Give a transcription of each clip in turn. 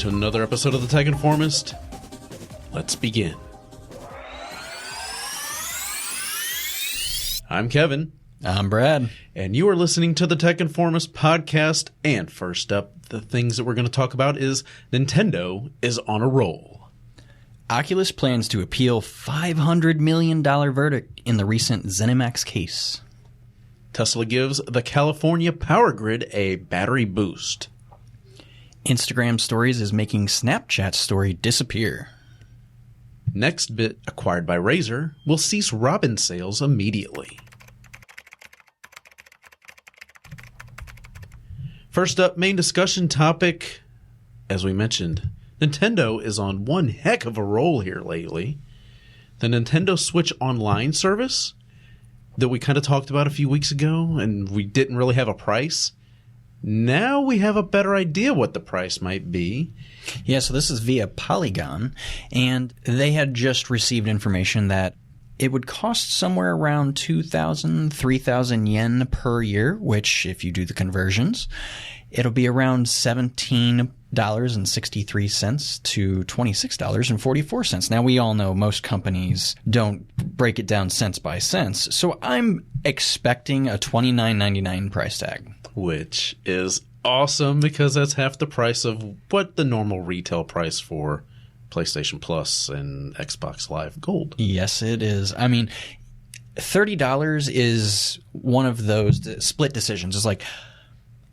to another episode of the Tech Informist. Let's begin. I'm Kevin. I'm Brad. And you are listening to the Tech Informist podcast. And first up, the things that we're going to talk about is Nintendo is on a roll. Oculus plans to appeal $500 million verdict in the recent ZeniMax case. Tesla gives the California power grid a battery boost. Instagram Stories is making Snapchat story disappear. Nextbit, acquired by Razer, will cease Robin sales immediately. First up, main discussion topic. As we mentioned, Nintendo is on one heck of a roll here lately. The Nintendo Switch Online service that we kind of talked about a few weeks ago, and we didn't really have a price. Now we have a better idea what the price might be. Yeah, so this is via Polygon, and they had just received information that it would cost somewhere around 2,000, 3,000 yen per year, which, if you do the conversions, it'll be around $17.63 to $26.44. Now, we all know most companies don't break it down cents by cents, so I'm expecting a $29.99 price tag. Which is awesome because that's half the price of what the normal retail price for PlayStation Plus and Xbox Live Gold. Yes, it is. I mean, $30 is one of those split decisions. It's like,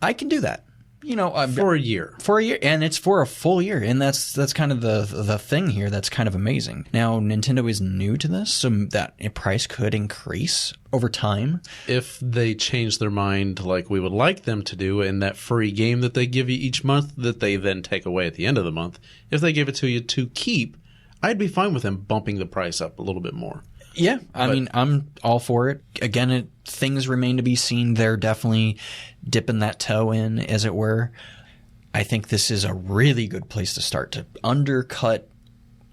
I can do that. You know, for a year. For a year, and it's for a full year, and that's kind of the thing here that's kind of amazing. Now, Nintendo is new to this, so that price could increase over time. If they change their mind like we would like them to do, and that free game that they give you each month that they then take away at the end of the month, if they give it to you to keep, I'd be fine with them bumping the price up a little bit more. Yeah, I mean, I'm all for it. Again, things remain to be seen. They're definitely dipping that toe in, as it were. I think this is a really good place to start to undercut.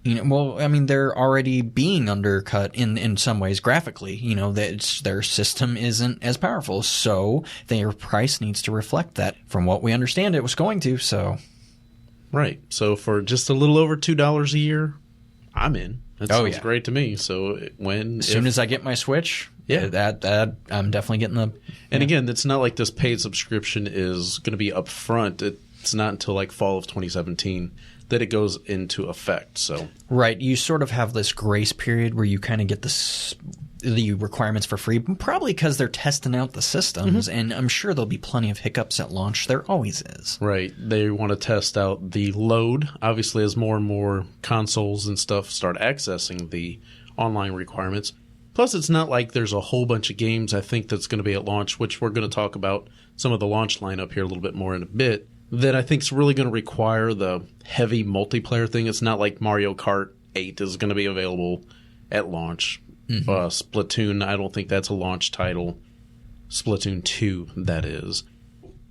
Well, I mean, they're already being undercut in some ways graphically. You know, that their system isn't as powerful, so their price needs to reflect that. From what we understand, it was going to. So, right. So for just a little over $2 a year, I'm in. That sounds great to me. So as soon as I get my Switch, that I'm definitely getting the. And again, it's not like this paid subscription is going to be up front. It's not until like fall of 2017 that it goes into effect. So right, you sort of have this grace period where you kind of get the requirements for free, probably because they're testing out the systems, and I'm sure there'll be plenty of hiccups at launch. There always is. Right. They want to test out the load, obviously, as more and more consoles and stuff start accessing the online requirements. Plus, it's not like there's a whole bunch of games, I think, that's going to be at launch, which we're going to talk about some of the launch lineup here a little bit more in a bit, that I think is really going to require the heavy multiplayer thing. It's not like Mario Kart 8 is going to be available at launch. Splatoon, I don't think that's a launch title. Splatoon 2, that is.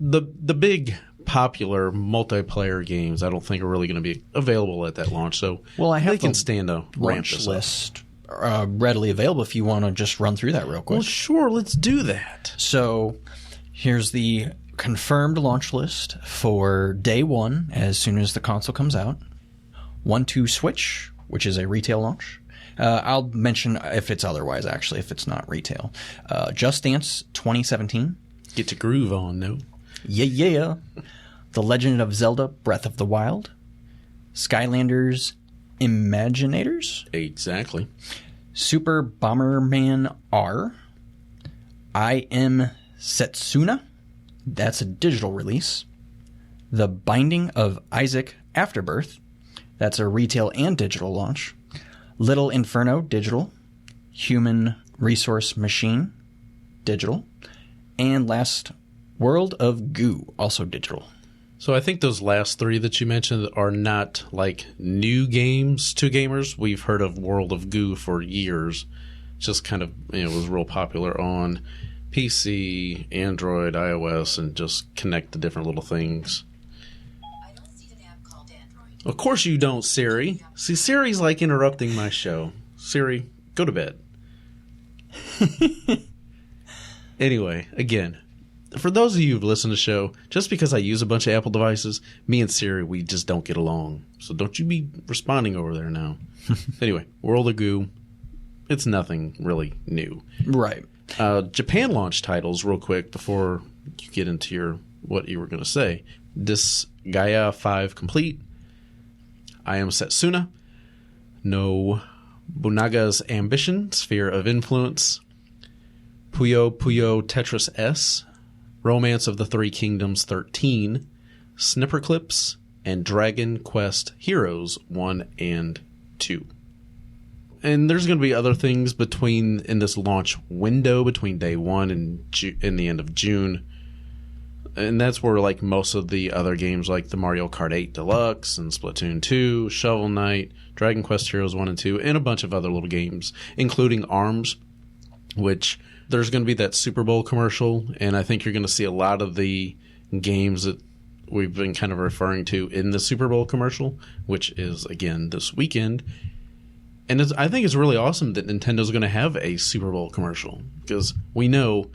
The big popular multiplayer games, I don't think are really going to be available at that launch. So they can stand a ramp launch list readily available if you want to just run through that real quick. Well, sure, let's do that. So here's the confirmed launch list for day one as soon as the console comes out. 1-2 Switch, which is a retail launch. I'll mention if it's otherwise, actually, if it's not retail. Just Dance 2017. Get your groove on, no? Yeah. The Legend of Zelda Breath of the Wild. Skylanders Imaginators. Exactly. Super Bomberman R. I Am Setsuna. That's a digital release. The Binding of Isaac Afterbirth. That's a retail and digital launch. Little Inferno, digital. Human Resource Machine, digital. And last, World of Goo, also digital. So I think those last three that you mentioned are not like new games to gamers. We've heard of World of Goo for years. Just kind of, was real popular on PC, Android, iOS, and just connect the different little things. Of course you don't, Siri. See, Siri's like interrupting my show. Siri, go to bed. Anyway, again, For those of you who've listened to the show, just because I use a bunch of Apple devices, me and Siri, we just don't get along. So don't you be responding over there now. Anyway, World of Goo. It's nothing really new. Right. Japan launch titles, real quick, before you get into what you were going to say. Disgaea 5 Complete. I Am Setsuna. No Bunaga's Ambition, Sphere of Influence. Puyo Puyo Tetris S. Romance of the Three Kingdoms 13. Snipper Clips. And Dragon Quest Heroes 1 and 2. And there's going to be other things in this launch window between day 1 and the end of June. And that's where like most of the other games like the Mario Kart 8 Deluxe and Splatoon 2, Shovel Knight, Dragon Quest Heroes 1 and 2, and a bunch of other little games, including ARMS, which there's going to be that Super Bowl commercial, and I think you're going to see a lot of the games that we've been kind of referring to in the Super Bowl commercial, which is, again, this weekend. And I think it's really awesome that Nintendo's going to have a Super Bowl commercial, because we know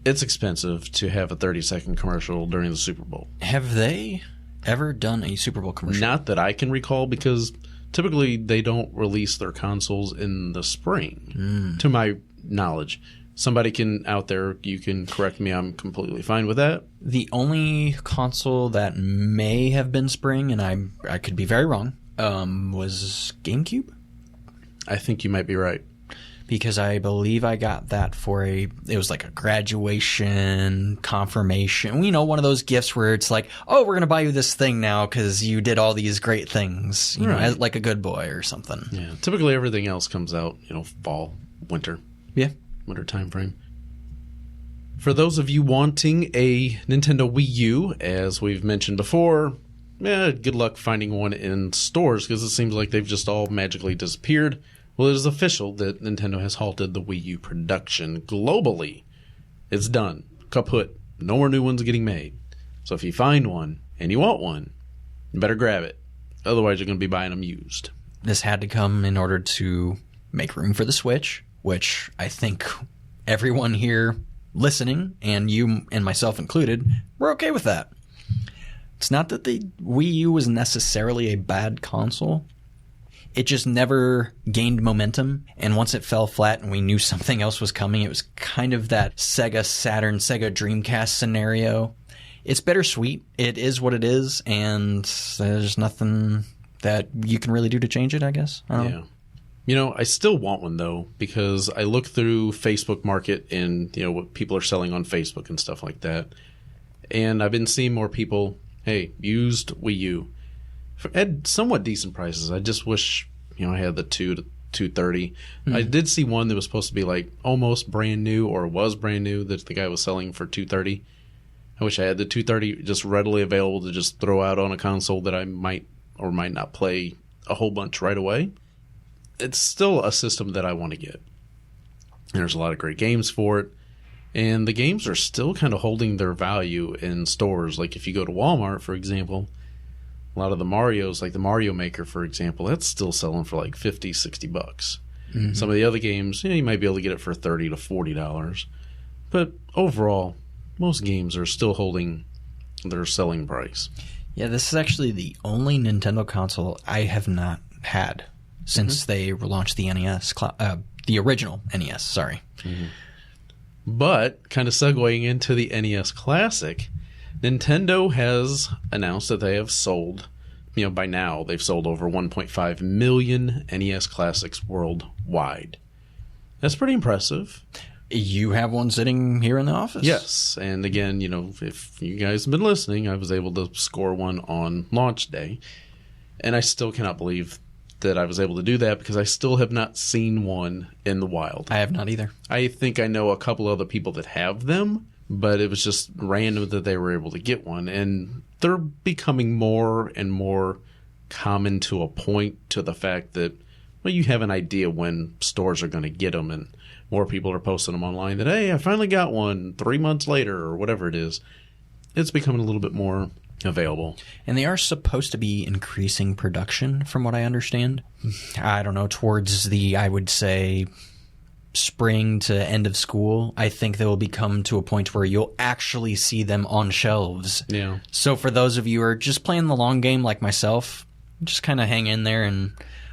it's expensive to have a 30-second commercial during the Super Bowl. Have they ever done a Super Bowl commercial? Not that I can recall, because typically they don't release their consoles in the spring, to my knowledge. Somebody out there, you can correct me, I'm completely fine with that. The only console that may have been spring, and I could be very wrong, was GameCube? I think you might be right. Because I believe I got that it was like a graduation, confirmation. You know, one of those gifts where it's like, oh, we're going to buy you this thing now because you did all these great things, you know, as, like a good boy or something. Yeah, typically everything else comes out, fall, winter. Yeah. Winter time frame. For those of you wanting a Nintendo Wii U, as we've mentioned before, good luck finding one in stores because it seems like they've just all magically disappeared. Well, it is official that Nintendo has halted the Wii U production globally. It's done. Kaput. No more new ones getting made. So if you find one and you want one, you better grab it. Otherwise, you're going to be buying them used. This had to come in order to make room for the Switch, which I think everyone here listening, and you and myself included, we're okay with that. It's not that the Wii U was necessarily a bad console. It just never gained momentum, and once it fell flat and we knew something else was coming, it was kind of that Sega Saturn, Sega Dreamcast scenario. It's bittersweet. It is what it is, and there's nothing that you can really do to change it, I guess. Yeah. I still want one, though, because I look through Facebook Market and, what people are selling on Facebook and stuff like that, and I've been seeing more people, hey, used Wii U. At somewhat decent prices. I just wish, I had the $230. I did see one that was supposed to be like almost brand new or was brand new that the guy was selling for $230. I wish I had the $230 just readily available to just throw out on a console that I might or might not play a whole bunch right away. It's still a system that I want to get. There's a lot of great games for it. And the games are still kind of holding their value in stores. Like if you go to Walmart, for example, a lot of the Marios, like the Mario Maker, for example, that's still selling for like $50, $60. Mm-hmm. Some of the other games, you might be able to get it for $30 to $40. But overall, most games are still holding their selling price. Yeah, this is actually the only Nintendo console I have not had since they launched the NES, the original NES, sorry. Mm-hmm. But, kind of segueing into the NES Classic, Nintendo has announced that they have sold, by now, they've sold over 1.5 million NES Classics worldwide. That's pretty impressive. You have one sitting here in the office. Yes. And again, if you guys have been listening, I was able to score one on launch day. And I still cannot believe that I was able to do that because I still have not seen one in the wild. I have not either. I think I know a couple other people that have them, but it was just random that they were able to get one. And they're becoming more and more common to a point to the fact that, you have an idea when stores are going to get them, and more people are posting them online that, hey, I finally got one 3 months later or whatever it is. It's becoming a little bit more available. And they are supposed to be increasing production, from what I understand. I don't know, towards the, I would say, spring to end of school, I think they will become to a point where you'll actually see them on shelves. Yeah. So for those of you who are just playing the long game like myself, just kind of hang in there and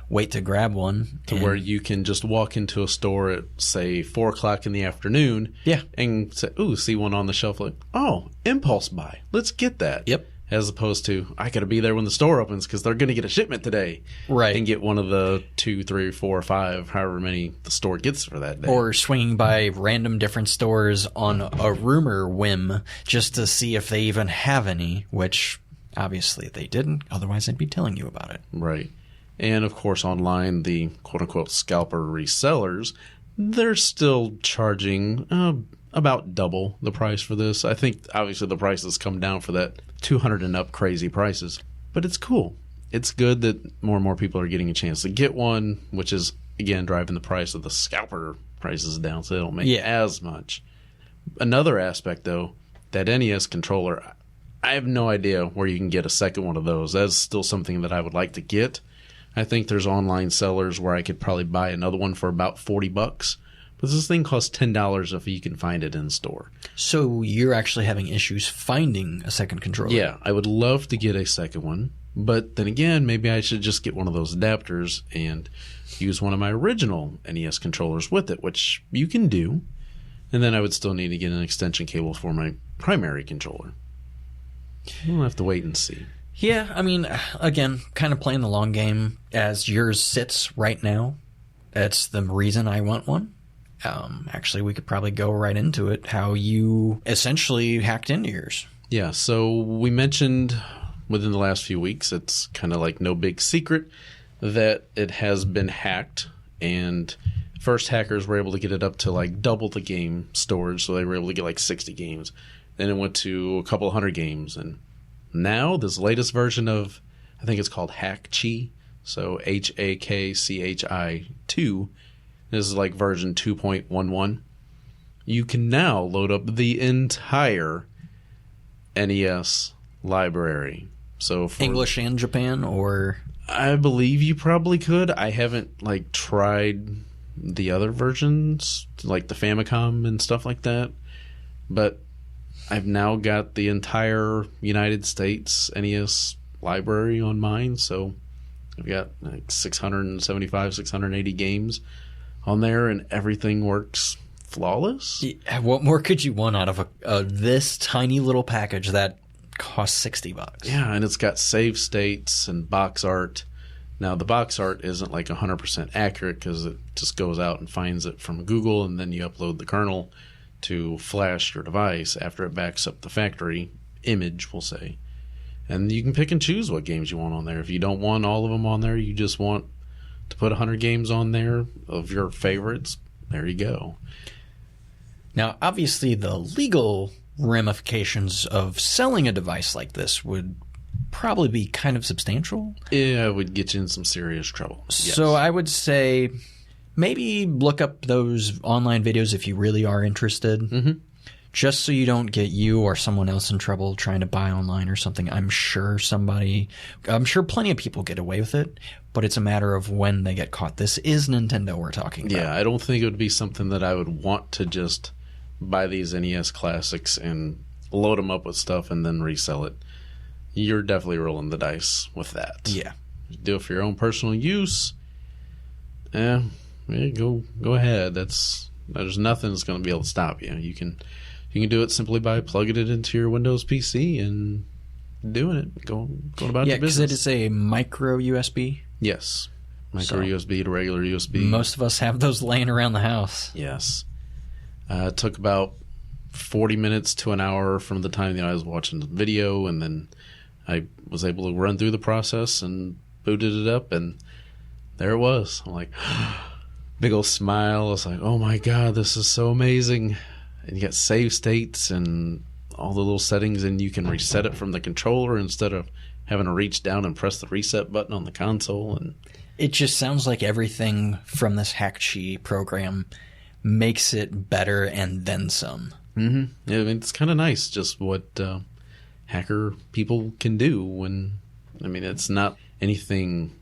wait to grab one. Where you can just walk into a store at, say, 4 o'clock in the afternoon. Yeah. And say, ooh, see one on the shelf, like, oh, impulse buy. Let's get that. Yep. As opposed to, I got to be there when the store opens because they're going to get a shipment today. Right. And get one of the 2, 3, 4, 5, however many the store gets for that day. Or swinging by random different stores on a rumor whim just to see if they even have any, which obviously they didn't. Otherwise, I'd be telling you about it. Right. And, of course, online, the quote-unquote scalper resellers, they're still charging about double the price for this. I think, obviously, the prices come down for that 200 and up crazy prices. But it's cool. It's good that more and more people are getting a chance to get one, which is, again, driving the price of the scalper prices down so they don't make as much. Another aspect, though, that NES controller, I have no idea where you can get a second one of those. That's still something that I would like to get. I think there's online sellers where I could probably buy another one for about $40. But this thing costs $10 if you can find it in store. So you're actually having issues finding a second controller? Yeah, I would love to get a second one. But then again, maybe I should just get one of those adapters and use one of my original NES controllers with it, which you can do. And then I would still need to get an extension cable for my primary controller. We'll have to wait and see. Yeah, I mean, again, kind of playing the long game as yours sits right now. That's the reason I want one. Actually, we could probably go right into it, how you essentially hacked into yours. Yeah, so we mentioned within the last few weeks, it's kind of like no big secret that it has been hacked, and first hackers were able to get it up to like double the game storage, so they were able to get like 60 games. Then it went to a couple hundred games, and now this latest version of, I think it's called HackChi, so HAKCHI 2, this is like version 2.11. You can now load up the entire NES library. So for English and Japan, or? I believe you probably could. I haven't like tried the other versions, like the Famicom and stuff like that, but I've now got the entire United States NES library on mine, so I've got like 675, 680 games on there, and everything works flawless. Yeah, what more could you want out of this tiny little package that costs $60? Yeah, and it's got save states and box art. Now, the box art isn't like 100% accurate because it just goes out and finds it from Google, and then you upload the kernel to flash your device after it backs up the factory image, we'll say. And you can pick and choose what games you want on there. If you don't want all of them on there, you just want to put 100 games on there of your favorites, there you go. Now, obviously, the legal ramifications of selling a device like this would probably be kind of substantial. Yeah, it would get you in some serious trouble. Yes. So I would say maybe look up those online videos if you really are interested, just so you don't get you or someone else in trouble trying to buy online or something. I'm sure plenty of people get away with it, but it's a matter of when they get caught. This is Nintendo we're talking about. Yeah, I don't think it would be something that I would want to just buy these NES Classics and load them up with stuff and then resell it. You're definitely rolling the dice with that. Yeah. Do it for your own personal use. Yeah, go ahead. There's nothing that's going to be able to stop you. You can do it simply by plugging it into your Windows PC and doing it. Going about your business. Yeah, because it is a micro USB. Yes, micro USB to regular USB. Most of us have those laying around the house. Yes. It took about 40 minutes to an hour from the time that I was watching the video, and then I was able to run through the process and booted it up, and there it was. I'm like, big old smile. I was like, oh my God, this is so amazing. And you got save states and all the little settings, and you can reset it from the controller instead of having to reach down and press the reset button on the console. And it just sounds like everything from this HackChi program makes it better and then some. Mm-hmm. Yeah, I mean, it's kind of nice just what hacker people can do when, I mean, it's not anything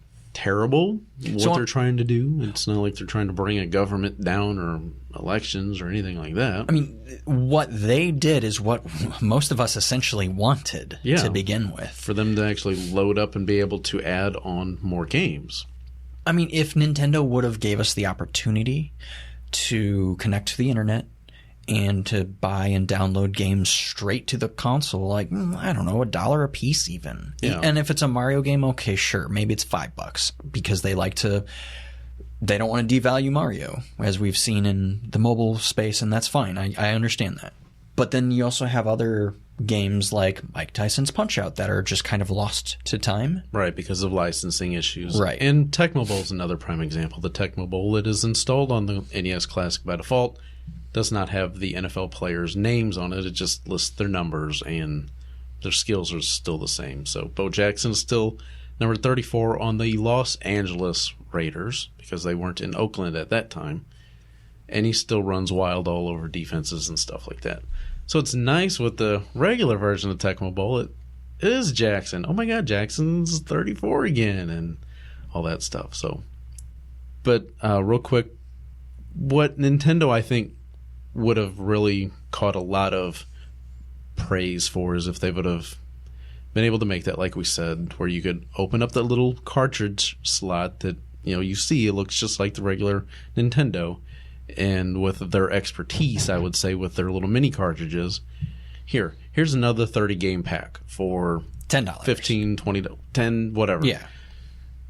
terrible what they're trying to do. It's not like they're trying to bring a government down or elections or anything like that. I mean, what they did is what most of us essentially wanted to begin with. For them to actually load up and be able to add on more games. I mean, if Nintendo would have gave us the opportunity to connect to the internet and to buy and download games straight to the console, like, I don't know, $1 a piece even. Yeah. And if it's a Mario game, okay, sure, maybe it's $5 because they don't want to devalue Mario, as we've seen in the mobile space, and that's fine. I understand that. But then you also have other games like Mike Tyson's Punch-Out that are just kind of lost to time. Right, because of licensing issues. Right. And Tecmo Bowl is another prime example. The Tecmo Bowl that is installed on the NES Classic by default does not have the NFL players' names on it. It just lists their numbers, and their skills are still the same. So Bo Jackson is still number 34 on the Los Angeles Raiders, because they weren't in Oakland at that time. And he still runs wild all over defenses and stuff like that. So it's nice with the regular version of Tecmo Bowl. It is Jackson. Oh my God, Jackson's 34 again, and all that stuff. So, but real quick, what Nintendo I think would have really caught a lot of praise for is if they would have been able to make that, like we said, where you could open up that little cartridge slot that you see. It looks just like the regular Nintendo. And with their expertise, I would say, with their little mini cartridges, here's another 30 game pack for $10, $15, $20, $10, whatever. Yeah.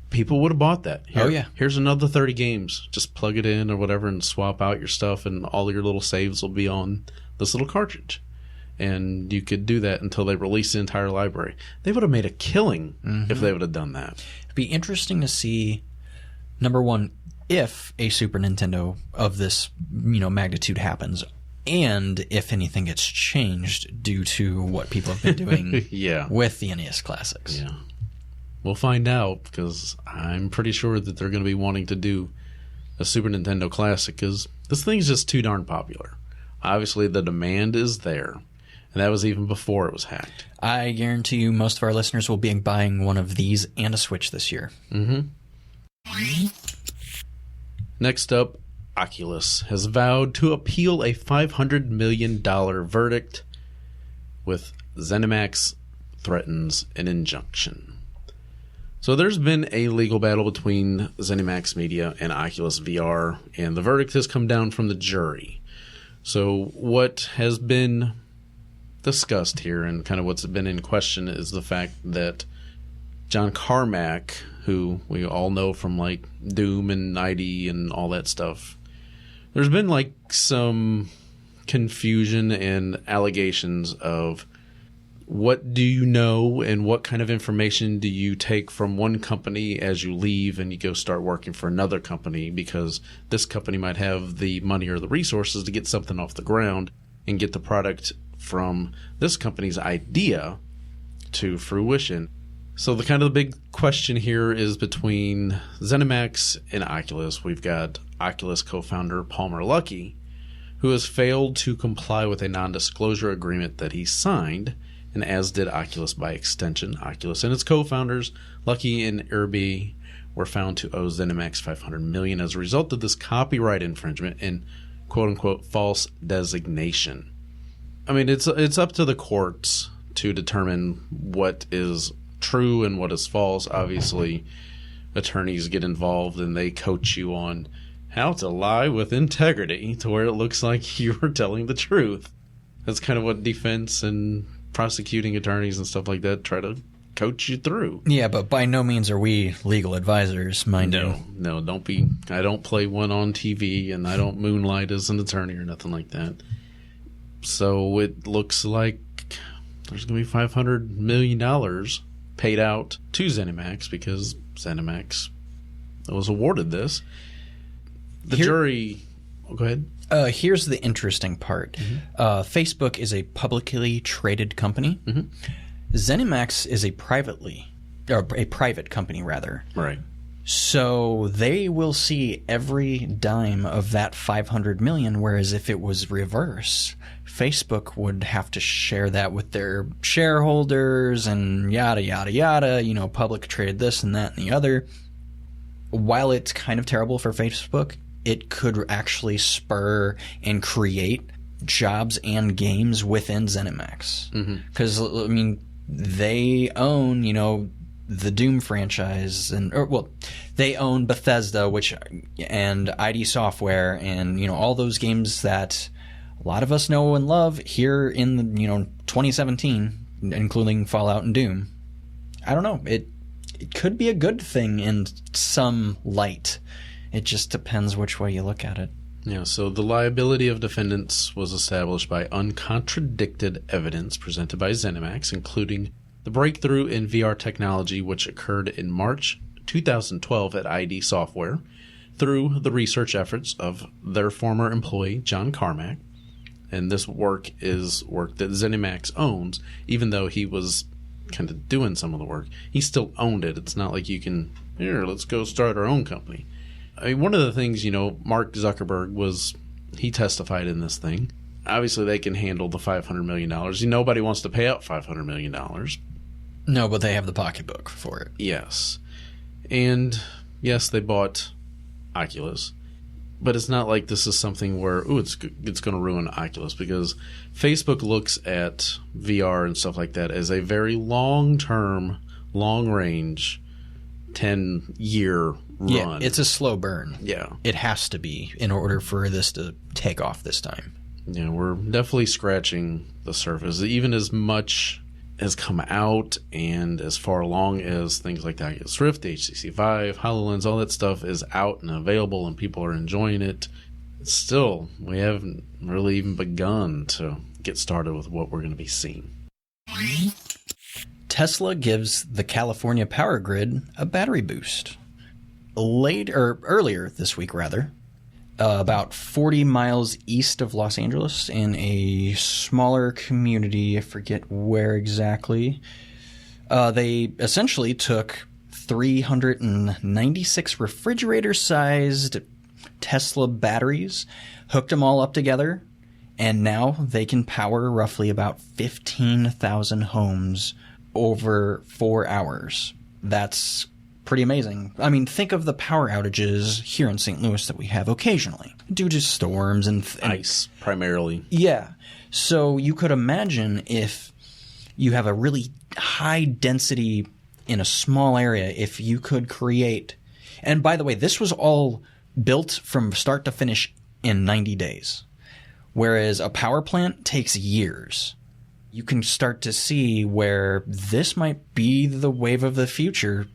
People would have bought that. Yeah. Here's another 30 games. Just plug it in or whatever and swap out your stuff, and all your little saves will be on this little cartridge. And you could do that until they release the entire library. They would have made a killing if they would have done that. It'd be interesting to see, number one, if a Super Nintendo of this magnitude happens, and if anything gets changed due to what people have been doing with the NES Classics. Yeah. We'll find out, because I'm pretty sure that they're going to be wanting to do a Super Nintendo Classic, because this thing's just too darn popular. Obviously, the demand is there, and that was even before it was hacked. I guarantee you most of our listeners will be buying one of these and a Switch this year. Next up, Oculus has vowed to appeal a $500 million verdict, with ZeniMax threatens an injunction. So there's been a legal battle between ZeniMax Media and Oculus VR, and the verdict has come down from the jury. So what has been discussed here, and kind of what's been in question, is the fact that John Carmack, who we all know from like Doom and ID and all that stuff, there's been like some confusion and allegations of what do you know and what kind of information do you take from one company as you leave and you go start working for another company, because this company might have the money or the resources to get something off the ground and get the product from this company's idea to fruition. So the kind of the big question here is between ZeniMax and Oculus. We've got Oculus co-founder Palmer Luckey, who has failed to comply with a non-disclosure agreement that he signed, and as did Oculus by extension. Oculus and its co-founders, Luckey and Irby, were found to owe ZeniMax $500 million as a result of this copyright infringement and quote-unquote false designation. I mean, it's up to the courts to determine what is true and what is false. Obviously, attorneys get involved and they coach you on how to lie with integrity to where it looks like you're telling the truth. That's kind of what defense and prosecuting attorneys and stuff like that try to coach you through. Yeah, but by no means are we legal advisors, mind you. No, don't be. I don't play one on TV, and I don't moonlight as an attorney or nothing like that. So it looks like there's going to be $500 million paid out to ZeniMax because ZeniMax was awarded this. The jury... Oh, go ahead. Here's the interesting part. Facebook is a publicly traded company. ZeniMax is a private company, rather. Right. So they will see every dime of that $500 million, whereas if it was reverse, Facebook would have to share that with their shareholders and yada, yada, yada. You know, public traded this and that and the other. while it's kind of terrible for Facebook, it could actually spur and create jobs and games within ZeniMax. Because, I mean, they own, the Doom franchise, they own Bethesda, and ID Software, and, all those games that a lot of us know and love here in, 2017, including Fallout and Doom. I don't know. It could be a good thing in some light. It just depends which way you look at it. Yeah, so the liability of defendants was established by uncontradicted evidence presented by ZeniMax, including the breakthrough in VR technology which occurred in March 2012 at ID Software through the research efforts of their former employee, John Carmack. And this work is work that ZeniMax owns, even though he was kind of doing some of the work. He still owned it. It's not like you can, here, let's go start our own company. I mean, one of the things, Mark Zuckerberg he testified in this thing. Obviously, they can handle the $500 million. Nobody wants to pay out $500 million. No, but they have the pocketbook for it. Yes. And, yes, they bought Oculus. But it's not like this is something where, it's going to ruin Oculus, because Facebook looks at VR and stuff like that as a very long-term, long-range, 10-year run. Yeah, it's a slow burn. Yeah. It has to be in order for this to take off this time. Yeah, we're definitely scratching the surface. Even as much has come out and as far along as things like the Oculus Rift, HTC Vive, HoloLens, all that stuff is out and available and people are enjoying it. Still, we haven't really even begun to get started with what we're going to be seeing. Tesla gives the California power grid a battery boost. Earlier this week, about 40 miles east of Los Angeles in a smaller community, I forget where exactly, they essentially took 396 refrigerator-sized Tesla batteries, hooked them all up together, and now they can power roughly about 15,000 homes over 4 hours. That's pretty amazing. I mean, think of the power outages here in St. Louis that we have occasionally due to storms and ice, primarily. Yeah. So you could imagine if you have a really high density in a small area, if you could create – and by the way, this was all built from start to finish in 90 days, whereas a power plant takes years. You can start to see where this might be the wave of the future.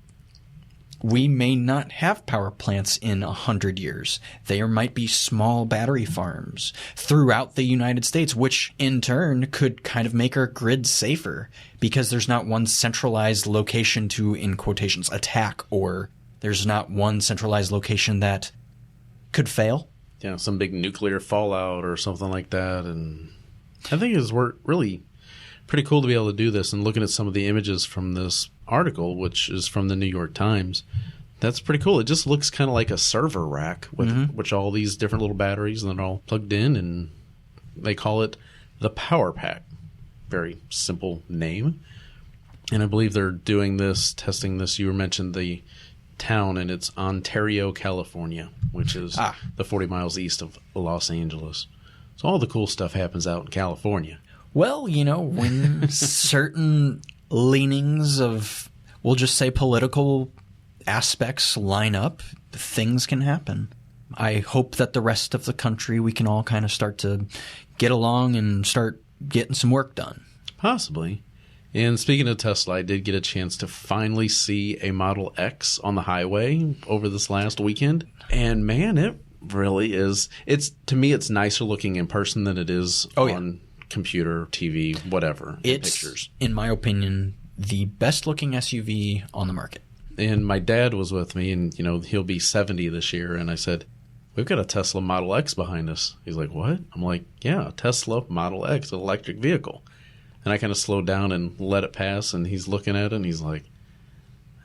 We may not have power plants in 100 years. There might be small battery farms throughout the United States, which in turn could kind of make our grid safer because there's not one centralized location to, in quotations, attack, or there's not one centralized location that could fail. Yeah, some big nuclear fallout or something like that. And I think it's really pretty cool to be able to do this. And looking at some of the images from this article, which is from the New York Times, that's pretty cool. It just looks kind of like a server rack with which all these different little batteries, and they're all plugged in, and they call it the Power Pack. Very simple name. And I believe they're doing this, testing this. You mentioned the town, and it's Ontario, California, which is the 40 miles east of Los Angeles. So all the cool stuff happens out in California. Well, when certain leanings of, we'll just say, political aspects line up, things can happen. I hope that the rest of the country, we can all kind of start to get along and start getting some work done. Possibly. And speaking of Tesla, I did get a chance to finally see a Model X on the highway over this last weekend. And man, it really is. To me, it's nicer looking in person than it is on computer, TV, whatever, pictures. In my opinion, the best looking SUV on the market. And my dad was with me, and he'll be 70 this year, and I said, we've got a Tesla Model X behind us. He's like, what? I'm like, yeah, Tesla Model X, an electric vehicle. And I kind of slowed down and let it pass, and he's looking at it, and he's like,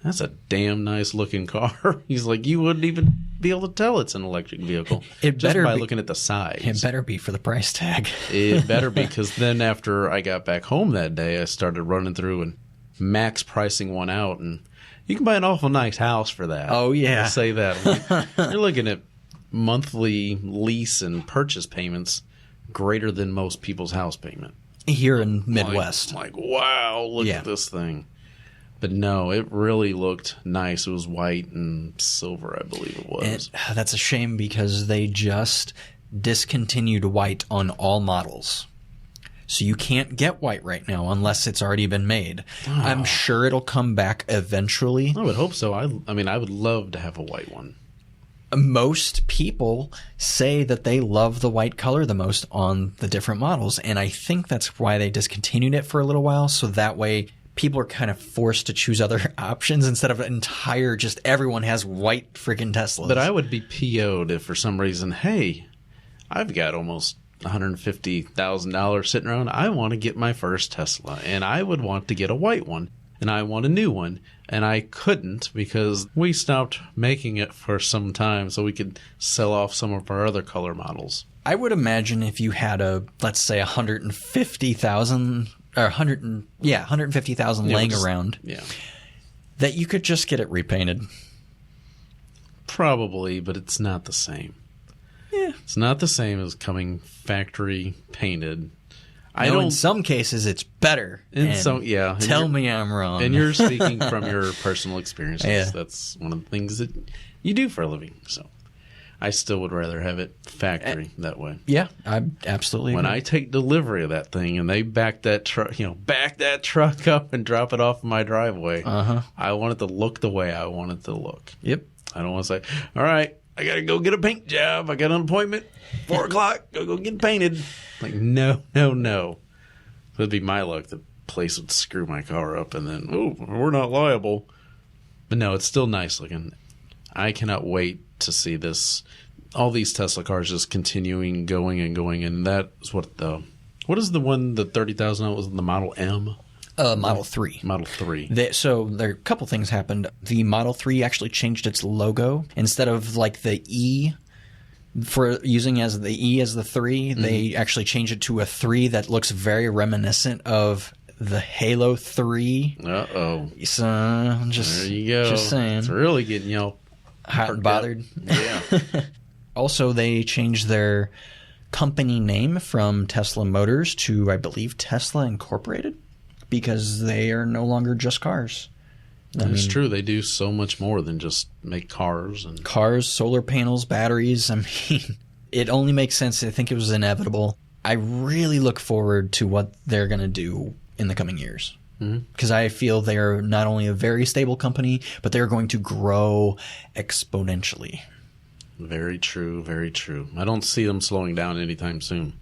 that's a damn nice looking car. He's like, you wouldn't even be able to tell it's an electric vehicle just by looking at the size. It better be for the price tag. It better be, because then after I got back home that day, I started running through and max pricing one out. And, You can buy an awful nice house for that. Oh, yeah. I'll say that. You're looking at monthly lease and purchase payments greater than most people's house payment. Here in Midwest. Like wow, look at this thing. But no, it really looked nice. It was white and silver, I believe it was. That's a shame because they just discontinued white on all models. So you can't get white right now unless it's already been made. Oh. I'm sure it'll come back eventually. I would hope so. I mean, I would love to have a white one. Most people say that they love the white color the most on the different models, and I think that's why they discontinued it for a little while, so that way people are kind of forced to choose other options instead of just everyone has white freaking Teslas. But I would be PO'd if for some reason, hey, I've got almost $150,000 sitting around. I want to get my first Tesla, and I would want to get a white one, and I want a new one, and I couldn't because we stopped making it for some time so we could sell off some of our other color models. I would imagine if you had let's say 150,000 or 150,000 laying around, that you could just get it repainted. Probably, but it's not the same. Yeah. It's not the same as coming factory painted. In some cases it's better. Tell me I'm wrong. And you're speaking from your personal experiences. Yeah. That's one of the things that you do for a living. So I still would rather have it factory that way. Yeah, I absolutely When agree. I take delivery of that thing and they back that truck up and drop it off in my driveway, I want it to look the way I want it to look. Yep. I don't want to say, all right, I got to go get a paint job. I got an appointment, 4 o'clock, go get painted. Like, no. It'd be my luck. The place would screw my car up and then, we're not liable. But no, it's still nice looking. I cannot wait to see all these Tesla cars just continuing going. And that is what is the one, the 30,000 was the Model M? Model 3. Model 3. So there are a couple things happened. The Model 3 actually changed its logo. Instead of like the E for using as the E as the 3, they actually changed it to a 3 that looks very reminiscent of the Halo 3. Uh-oh. So there you go. Just saying. It's really getting y'all hot and bothered. Yeah. Also, they changed their company name from Tesla Motors to, I believe, Tesla Incorporated, because they are no longer just cars. It's true. They do so much more than just make cars. Cars, solar panels, batteries. I mean, it only makes sense. I think it was inevitable. I really look forward to what they're going to do in the coming years. Because I feel they are not only a very stable company, but they're going to grow exponentially. Very true, very true. I don't see them slowing down anytime soon.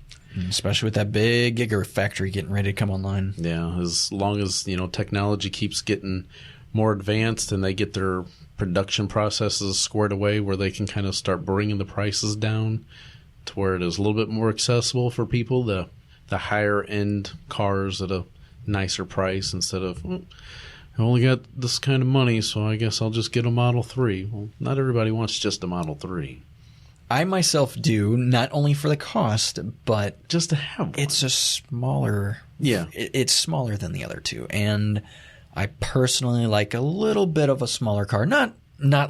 Especially with that big gigafactory getting ready to come online. Yeah, as long as technology keeps getting more advanced and they get their production processes squared away where they can kind of start bringing the prices down to where it is a little bit more accessible for people, the higher end cars at a nicer price instead of, I only got this kind of money, so I guess I'll just get a Model 3. Well, not everybody wants just a Model 3. I myself do, not only for the cost, but just to have one. It's a smaller... Yeah. It's smaller than the other two, and I personally like a little bit of a smaller car. Not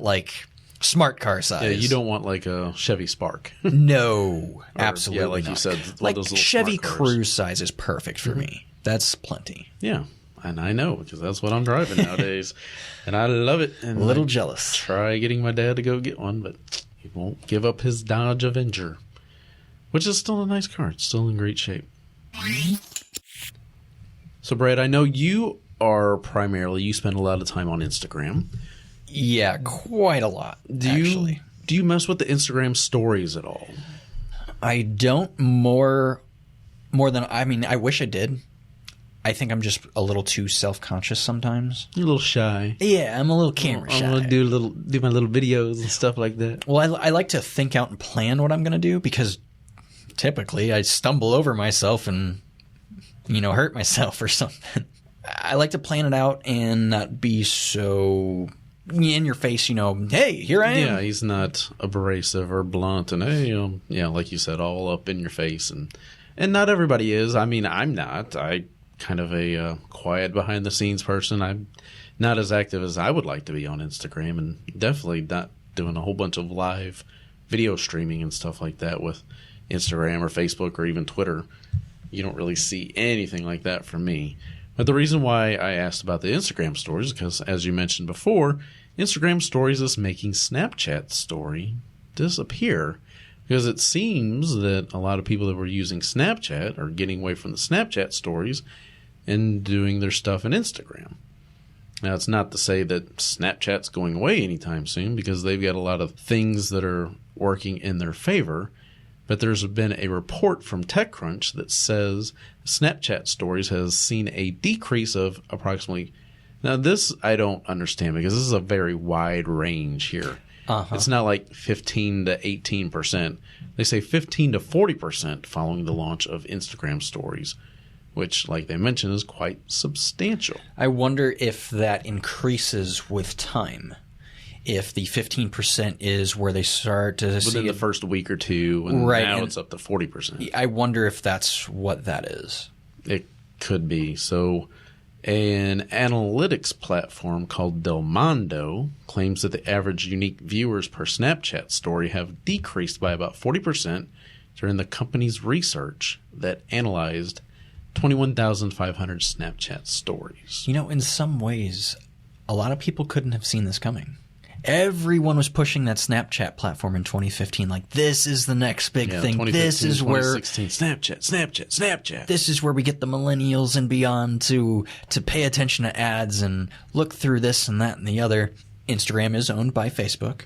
like smart car size. Yeah, you don't want like a Chevy Spark. No, absolutely like not. You said, like Chevy Cruze size is perfect for me. That's plenty. Yeah, and I know because that's what I'm driving nowadays, and I love it. And a little jealous. Try getting my dad to go get one, but he won't give up his Dodge Avenger, which is still a nice car. It's still in great shape. So, Brad, I know you spend a lot of time on Instagram. Yeah, quite a lot, actually. Do you mess with the Instagram stories at all? I don't more than, I wish I did. I think I'm just a little too self-conscious sometimes. You're a little shy. Yeah, I'm a little camera shy. I want to do my little videos and stuff like that. Well, I like to think out and plan what I'm going to do because typically I stumble over myself and, hurt myself or something. I like to plan it out and not be so in your face, hey, here I am. Yeah, he's not abrasive or blunt and, hey, like you said, all up in your face. And not everybody is. I mean, I'm not. I kind of a quiet behind the scenes person. I not as active as I would like to be on Instagram, and definitely not doing a whole bunch of live video streaming and stuff like that with Instagram or Facebook or even Twitter. You don't really see anything like that from me. But the reason why I asked about the Instagram stories is because, as you mentioned before, Instagram stories is making Snapchat story disappear, because it seems that a lot of people that were using Snapchat are getting away from the Snapchat stories and doing their stuff in Instagram. Now, it's not to say that Snapchat's going away anytime soon, because they've got a lot of things that are working in their favor. But there's been a report from TechCrunch that says Snapchat stories has seen a decrease of approximately... Now, this I don't understand, because this is a very wide range here. It's not like 15 to 18%. They say 15 to 40% following the launch of Instagram stories, which, like they mentioned, is quite substantial. I wonder if that increases with time. If the 15% is where they start to see within the first week or two, and now it's up to 40%. I wonder if that's what that is. It could be. So an analytics platform called Del Mondo claims that the average unique viewers per Snapchat story have decreased by about 40% during the company's research that analyzed 21,500 Snapchat stories. You know, in some ways, a lot of people couldn't have seen this coming. Everyone was pushing that Snapchat platform in 2015, like, this is the next big thing. This is where Snapchat. This is where we get the millennials and beyond to pay attention to ads and look through this and that and the other. Instagram is owned by Facebook.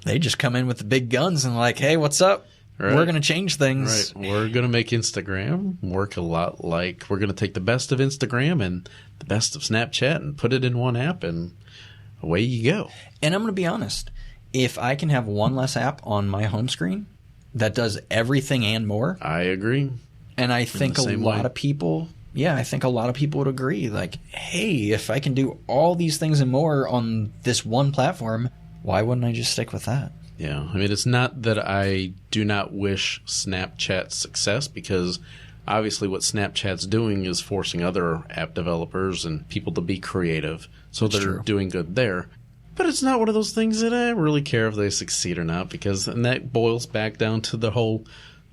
They just come in with the big guns and like, hey, what's up? Right. We're going to change things. Right. We're going to make Instagram work a lot like we're going to take the best of Instagram and the best of Snapchat and put it in one app, and away you go. And I'm going to be honest. If I can have one less app on my home screen that does everything and more. I agree. And I think a lot of people, I think a lot of people would agree. Like, hey, if I can do all these things and more on this one platform, why wouldn't I just stick with that? Yeah. I mean, it's not that I do not wish Snapchat success, because obviously what Snapchat's doing is forcing other app developers and people to be creative. So they're doing good there. But it's not one of those things that I really care if they succeed or not, because and that boils back down to the whole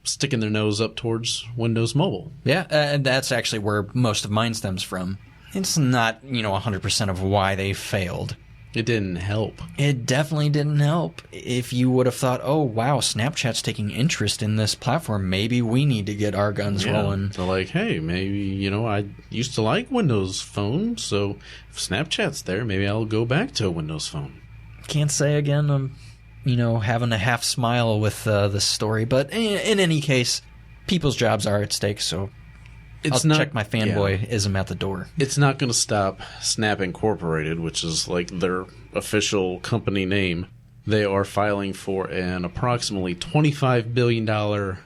sticking their nose up towards Windows Mobile. Yeah, and that's actually where most of mine stems from. It's not, 100% of why they failed. It didn't help. It definitely didn't help. If you would have thought, oh, wow, Snapchat's taking interest in this platform, maybe we need to get our guns rolling. They're like, hey, maybe, I used to like Windows Phone, so if Snapchat's there, maybe I'll go back to a Windows Phone. Can't say again, I'm, having a half smile with this story, but in any case, people's jobs are at stake, so I'll check my fanboyism at the door. It's not going to stop Snap Incorporated, which is like their official company name. They are filing for an approximately $25 billion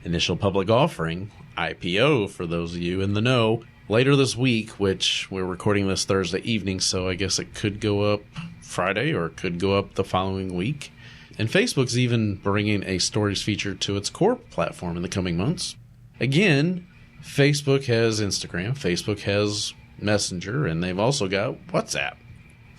initial public offering, IPO for those of you in the know, later this week, which we're recording this Thursday evening, so I guess it could go up Friday or it could go up the following week. And Facebook's even bringing a stories feature to its core platform in the coming months. Again, Facebook has Instagram, Facebook has Messenger, and they've also got WhatsApp.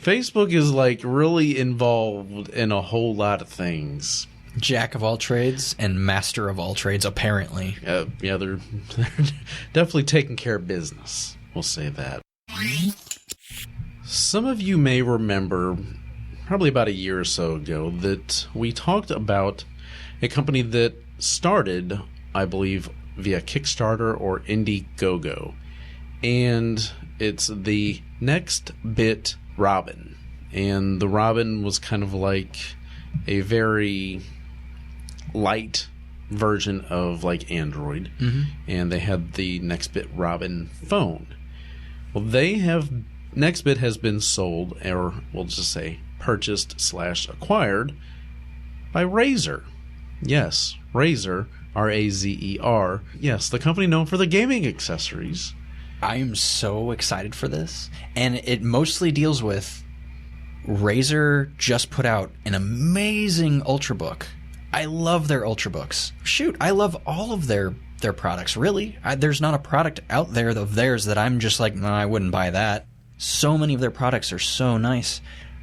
Facebook is like really involved in a whole lot of things. Jack of all trades and master of all trades, apparently. They're definitely taking care of business. We'll say that. Some of you may remember, probably about a year or so ago, that we talked about a company that started, I believe, via Kickstarter or Indiegogo. And it's the Next Bit Robin. And the Robin was kind of like a very light version of like Android. Mm-hmm. And they had the Next Bit Robin phone. Well, Nextbit has been sold, or we'll just say purchased / acquired by Razer. Yes, Razer. Razer. Yes, the company known for the gaming accessories. I am so excited for this. And it mostly deals with Razer just put out an amazing Ultrabook. I love their Ultrabooks. Shoot, I love all of their products, really. There's not a product out there of theirs that I'm just like, no, I wouldn't buy that. So many of their products are so nice.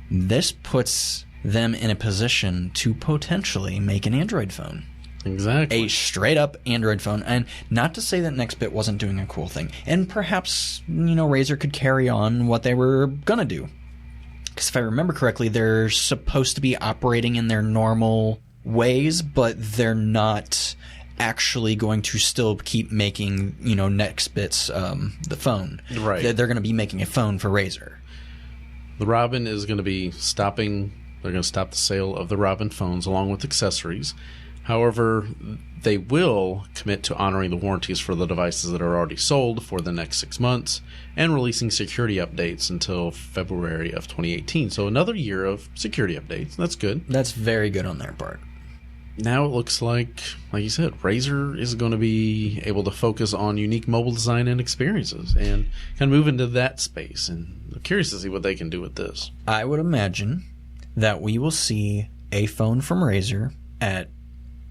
This puts them in a position to potentially make an Android phone. Exactly. A straight-up Android phone. And not to say that NextBit wasn't doing a cool thing. And perhaps, Razer could carry on what they were going to do. Because if I remember correctly, they're supposed to be operating in their normal ways, but they're not actually going to still keep making, NextBit's the phone. Right. They're going to be making a phone for Razer. The Robin is going to be stopping. They're going to stop the sale of the Robin phones along with accessories. However, they will commit to honoring the warranties for the devices that are already sold for the next 6 months and releasing security updates until February of 2018. So another year of security updates. That's good. That's very good on their part. Now it looks like you said, Razer is going to be able to focus on unique mobile design and experiences and kind of move into that space. And I'm curious to see what they can do with this. I would imagine that we will see a phone from Razer at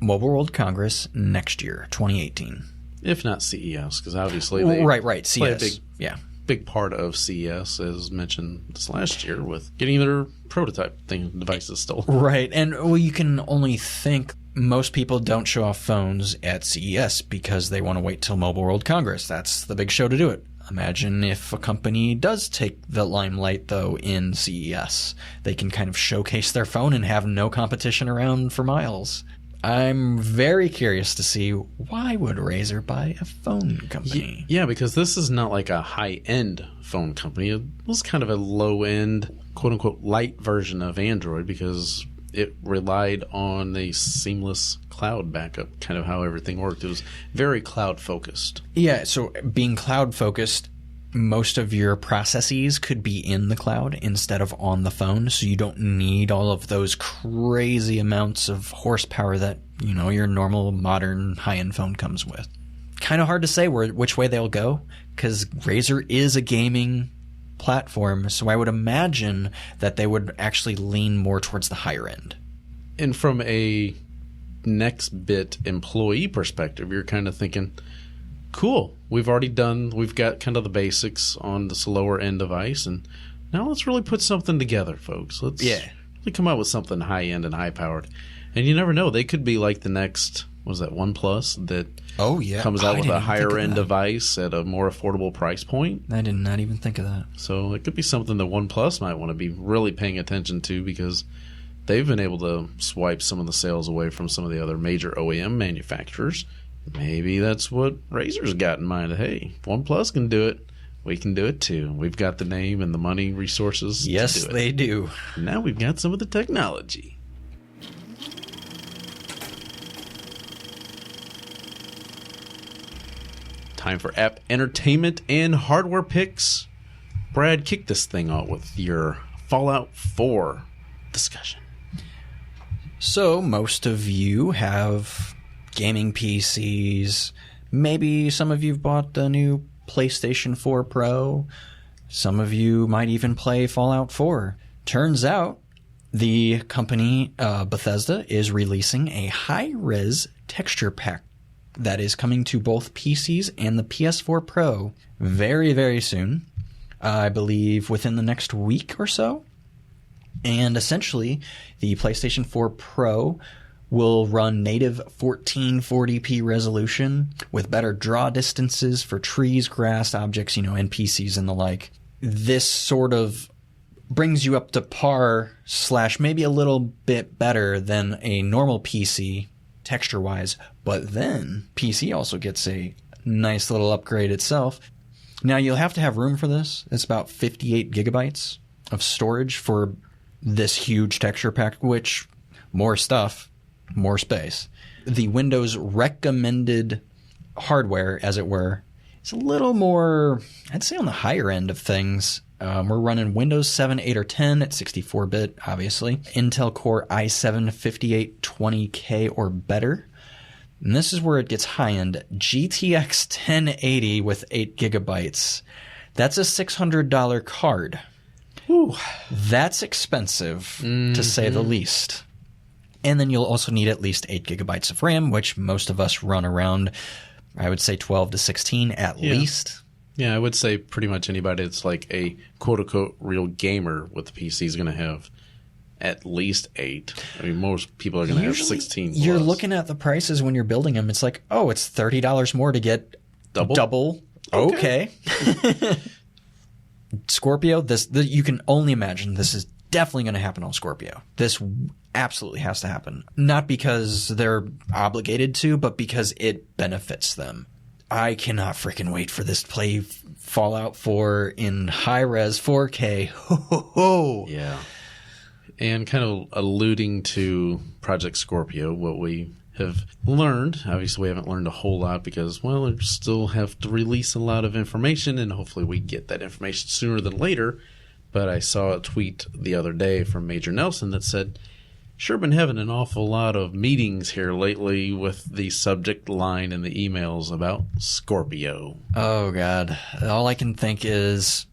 Mobile World Congress next year, 2018. If not CES, because obviously they right, CES. Play a big part of CES, as mentioned this last year, with getting their prototype devices stolen. Right, and you can only think most people don't show off phones at CES because they want to wait till Mobile World Congress. That's the big show to do it. Imagine if a company does take the limelight, though, in CES. They can kind of showcase their phone and have no competition around for miles. I'm very curious to see, why would Razer buy a phone company? Yeah, because this is not like a high-end phone company. It was kind of a low-end, quote-unquote, light version of Android because it relied on a seamless cloud backup, kind of how everything worked. It was very cloud-focused. Yeah, so being cloud-focused, most of your processes could be in the cloud instead of on the phone, so you don't need all of those crazy amounts of horsepower that, your normal modern high-end phone comes with. Kind of hard to say which way they'll go, because Razer is a gaming platform, so I would imagine that they would actually lean more towards the higher end. And from a NextBit employee perspective, you're kind of thinking, cool, we've got kind of the basics on this lower end device, and now let's really put something together, folks. Let's really come out with something high end and high powered. And you never know, they could be like the next, OnePlus that comes out with a higher end device at a more affordable price point. I did not even think of that. So it could be something that OnePlus might want to be really paying attention to, because they've been able to swipe some of the sales away from some of the other major OEM manufacturers. Maybe that's what Razer's got in mind. Hey, OnePlus can do it. We can do it too. We've got the name and the money resources to do it. Yes, they do. Now we've got some of the technology. Time for app entertainment and hardware picks. Brad, kick this thing off with your Fallout 4 discussion. So most of you have gaming PCs. Maybe some of you've bought the new PlayStation 4 Pro. Some of you might even play Fallout 4. Turns out the company Bethesda is releasing a high-res texture pack that is coming to both PCs and the PS4 Pro very, very soon. I believe within the next week or so. And essentially, the PlayStation 4 Pro will run native 1440p resolution with better draw distances for trees, grass, objects, NPCs and the like. This sort of brings you up to par / maybe a little bit better than a normal PC texture-wise, but then PC also gets a nice little upgrade itself. Now, you'll have to have room for this. It's about 58 gigabytes of storage for this huge texture pack, which, more stuff, more space. The Windows recommended hardware, as it were, is a little more, I'd say, on the higher end of things. We're running Windows 7, 8, or 10 at 64-bit, obviously. Intel Core i7 5820K or better. And this is where it gets high-end. GTX 1080 with 8 gigabytes. That's a $600 card. Ooh. That's expensive, to say the least. And then you'll also need at least 8 gigabytes of RAM, which most of us run around, I would say, 12 to 16 at least. Yeah, I would say pretty much anybody that's like a quote-unquote real gamer with the PC is going to have at least 8. I mean, most people are going to have 16 plus. You're looking at the prices when you're building them. It's like, oh, it's $30 more to get double. Okay. Scorpio, you can only imagine this is definitely going to happen on Scorpio. This absolutely has to happen. Not because they're obligated to, but because it benefits them. I cannot freaking wait for this to play Fallout 4 in high-res 4K. Ho, ho, ho. Yeah. And kind of alluding to Project Scorpio, what we have learned, obviously we haven't learned a whole lot because, well, we still have to release a lot of information, and hopefully we get that information sooner than later. But I saw a tweet the other day from Major Nelson that said, sure been having an awful lot of meetings here lately with the subject line in the emails about Scorpio. Oh, God. All I can think is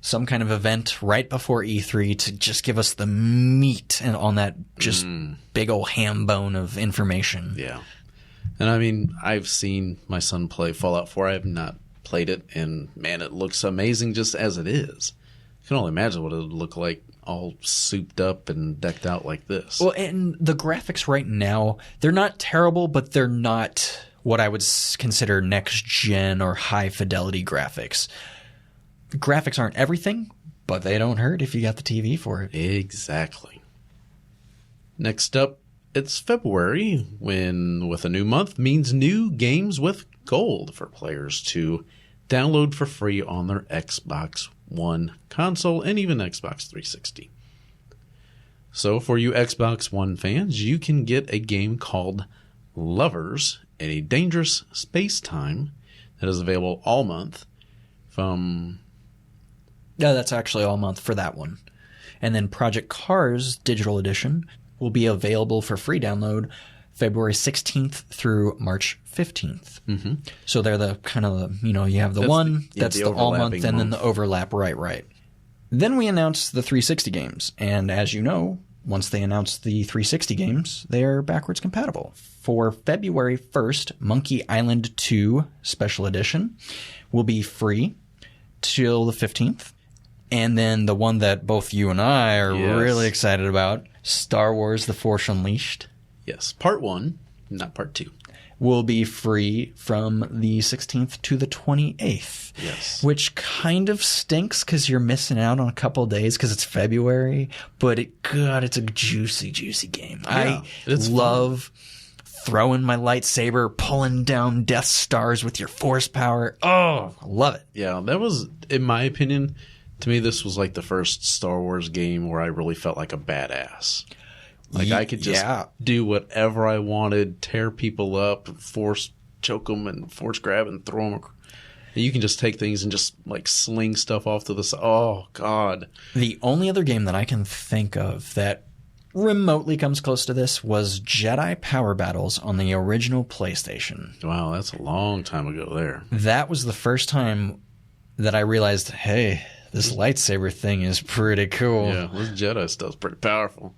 some kind of event right before E3 to just give us the meat on that just big old ham bone of information. Yeah. And I mean, I've seen my son play Fallout 4. I have not played it, and man, it looks amazing just as it is. I can only imagine what it would look like all souped up and decked out like this. Well, and the graphics right now, they're not terrible, but they're not what I would consider next-gen or high-fidelity graphics. Graphics aren't everything, but they don't hurt if you got the TV for it. Exactly. Next up, it's February, when with a new month means new games with gold for players to download for free on their Xbox One console and even Xbox 360. So for you Xbox One fans, you can get a game called Lovers in a Dangerous Space-Time that is available all month from... Yeah, that's actually all month for that one. And then Project Cars Digital Edition will be available for free download February 16th through March 15th. Mm-hmm. So they're the kind of, you have the that's the all month, and then the overlap, right. Then we announced the 360 games. And as you know, once they announce the 360 games, they're backwards compatible. For February 1st, Monkey Island 2 Special Edition will be free till the 15th. And then the one that both you and I are really excited about, Star Wars The Force Unleashed. Yes, Part 1, not Part 2. Will be free from the 16th to the 28th. Yes. Which kind of stinks because you're missing out on a couple of days because it's February. But, it's a juicy, juicy game. Yeah, I love throwing my lightsaber, pulling down Death Stars with your force power. Oh, I love it. Yeah, that was, in my opinion, to me, this was like the first Star Wars game where I really felt like a badass. Like, I could just do whatever I wanted, tear people up, force choke them, and force grab and throw them. And you can just take things and just, like, sling stuff off to the side. Oh, God. The only other game that I can think of that remotely comes close to this was Jedi Power Battles on the original PlayStation. Wow, that's a long time ago there. That was the first time that I realized, hey, this lightsaber thing is pretty cool. Yeah, this Jedi stuff's pretty powerful.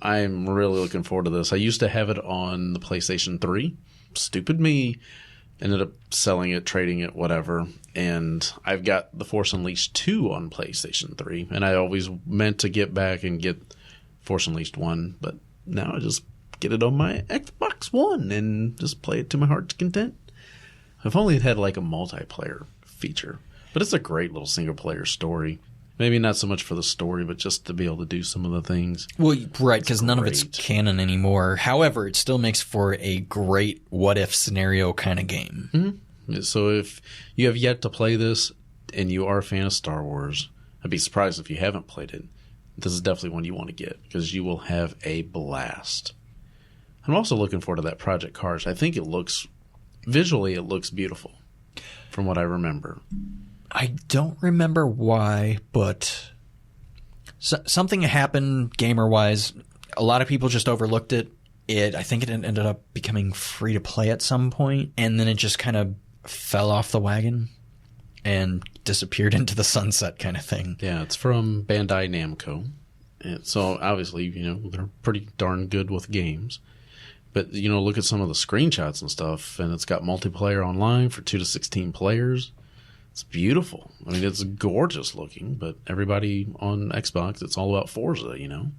I'm really looking forward to this. I used to have it on the PlayStation 3. Stupid me. Ended up selling it, trading it, whatever. And I've got The Force Unleashed 2 on PlayStation 3. And I always meant to get back and get Force Unleashed 1. But now I just get it on my Xbox One and just play it to my heart's content. If only it had like a multiplayer feature. But it's a great little single-player story. Maybe not so much for the story, but just to be able to do some of the things. Well, right, because none of it's canon anymore. However, it still makes for a great what-if scenario kind of game. Mm-hmm. So if you have yet to play this and you are a fan of Star Wars, I'd be surprised if you haven't played it. This is definitely one you want to get because you will have a blast. I'm also looking forward to that Project Cars. I think it looks beautiful from what I remember. I don't remember why, but something happened gamer-wise. A lot of people just overlooked it. I think it ended up becoming free to play at some point, and then it just kind of fell off the wagon and disappeared into the sunset kind of thing. Yeah, it's from Bandai Namco. And so obviously, they're pretty darn good with games. But, look at some of the screenshots and stuff, and it's got multiplayer online for 2 to 16 players. It's beautiful. I mean, it's gorgeous looking, but everybody on Xbox, it's all about Forza, you know?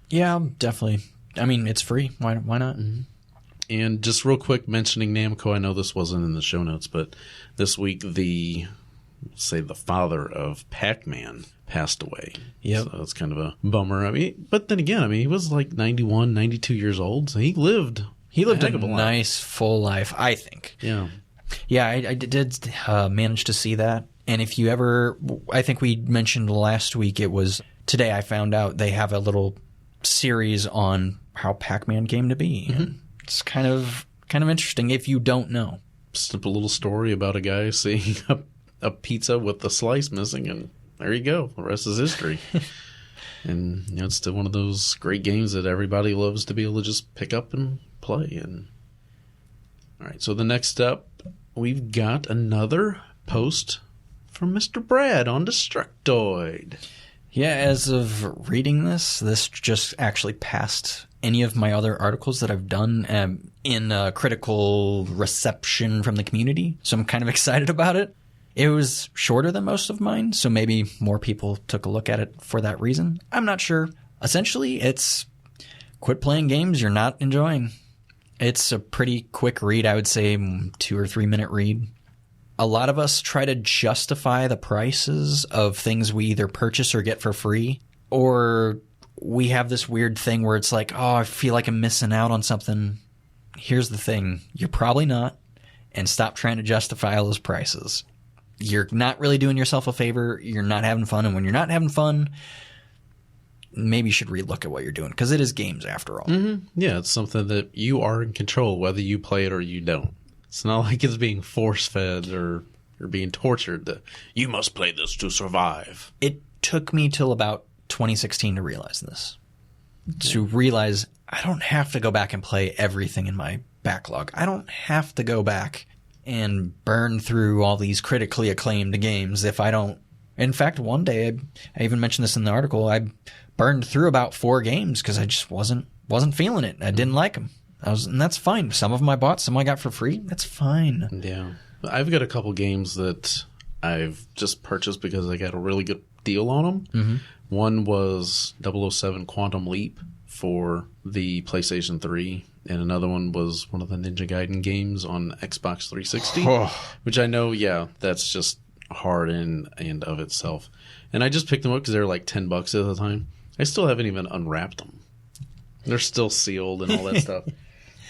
Yeah, definitely. I mean, it's free. Why not? Mm-hmm. And just real quick, mentioning Namco, I know this wasn't in the show notes, but this week the father of Pac-Man passed away. Yep. So it's kind of a bummer. I mean, but then again, I mean, he was like 91, 92 years old, so he lived a nice, full life, I think. Yeah. Yeah, I did manage to see that. And if you ever, I think we mentioned last week, it was today I found out they have a little series on how Pac-Man came to be. Mm-hmm. And it's kind of interesting if you don't know. Simple little story about a guy seeing a pizza with the slice missing, and there you go. The rest is history. And you know, it's still one of those great games that everybody loves to be able to just pick up and play. And all right, so the next up, we've got another post from Mr. Brad on Destructoid. Yeah, as of reading this just actually passed any of my other articles that I've done in critical reception from the community. So I'm kind of excited about it. It was shorter than most of mine, so maybe more people took a look at it for that reason. I'm not sure. Essentially, it's quit playing games you're not enjoying. It's a pretty quick read, I would say 2 or 3 minute read. A lot of us try to justify the prices of things we either purchase or get for free, or we have this weird thing where it's like, oh, I feel like I'm missing out on something. Here's the thing. You're probably not, and stop trying to justify all those prices. You're not really doing yourself a favor. You're not having fun, and when you're not having fun, maybe you should relook at what you're doing, because it is games after all. Mm-hmm. Yeah, it's something that you are in control, whether you play it or you don't. It's not like it's being force-fed or being tortured. You must play this to survive. It took me till about 2016 to realize this. To realize I don't have to go back and play everything in my backlog. I don't have to go back and burn through all these critically acclaimed games if I don't. In fact, one day, I even mentioned this in the article, I burned through about 4 games because I just wasn't feeling it. I didn't like them. And that's fine. Some of them I bought, some I got for free. That's fine. Yeah. I've got a couple games that I've just purchased because I got a really good deal on them. Mm-hmm. One was 007 Quantum Leap for the PlayStation 3, and another one was one of the Ninja Gaiden games on Xbox 360, which I know, yeah, that's just hard in and of itself. And I just picked them up because they were like $10 at the time. I still haven't even unwrapped them. They're still sealed and all that stuff.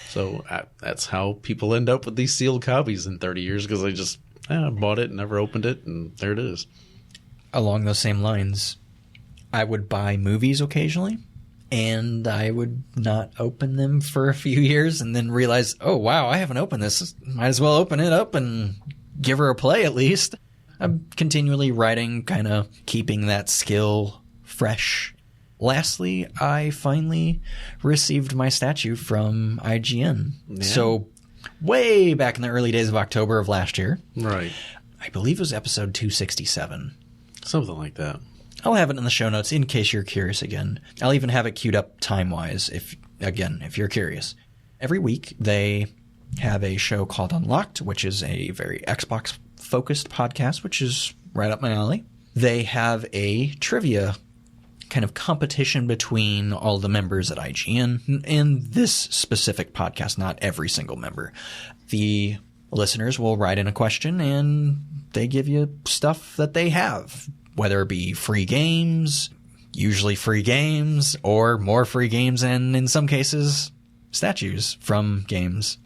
So that's how people end up with these sealed copies in 30 years, because they just bought it and never opened it, and there it is. Along those same lines, I would buy movies occasionally, and I would not open them for a few years and then realize, oh, wow, I haven't opened this. Might as well open it up and give her a play at least. I'm continually writing, kind of keeping that skill fresh. Lastly, I finally received my statue from IGN. Yeah. So way back in the early days of October of last year. Right. I believe it was episode 267. Something like that. I'll have it in the show notes in case you're curious again. I'll even have it queued up time-wise if you're curious. Every week they have a show called Unlocked, which is a very Xbox-focused podcast, which is right up my alley. They have a trivia kind of competition between all the members at IGN in this specific podcast, not every single member. The listeners will write in a question and they give you stuff that they have, whether it be free games, usually free games, or more free games, and in some cases, statues from games.